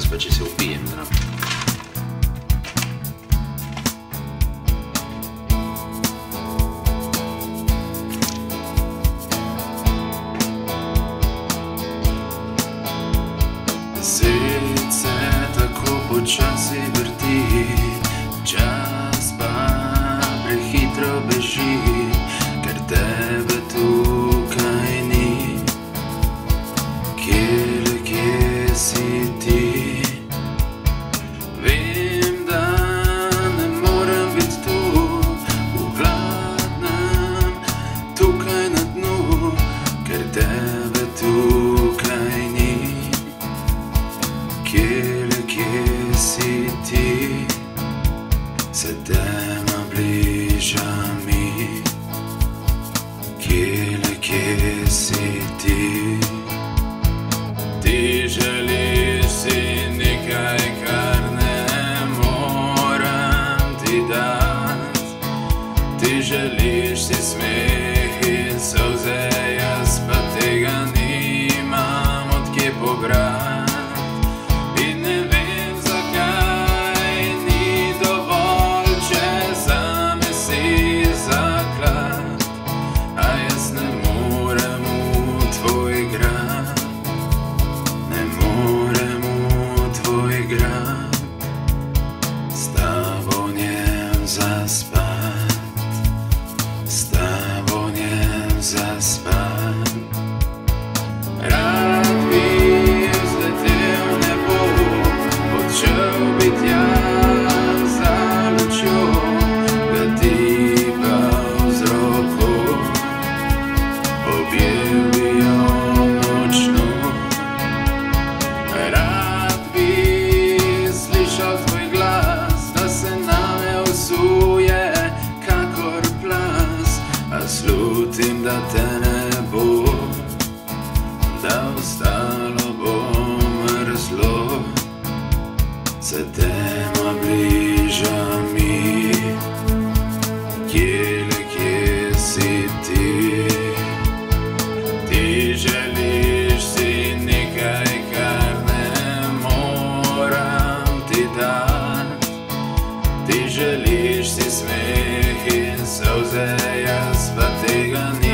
pa če se upijem zraven. Svet se tako počasi vrti, čas pa prehitro beži, ker tebe tukaj ni. Kje si ti? Vem, da ne morem biti tu, v hladnem, tukaj na dnu, ker tebe tukaj ni. Kje si ti? Se tema bliža mi. Kje si ti? Ti želiš si nekaj, kar ne morem ti dat. Ti želiš si smeh in solze, jaz pa tega nimam od kje pobrat. Zaspat. Rad bi vzletel v nebo, odšel bi tja za lučjo, da ti pa z roko objel bi jo močno. Rad bi slišal tvoj glas, da se name usuje kakor plaz, a slutim, da te ne bo, da ostalo bo mrzlo. Se tema bliža mi. Kje si ti? Ti želiš si nekaj, kar ne moram ti dat. Ti želiš si smeh in solze, jaz pa tega ni.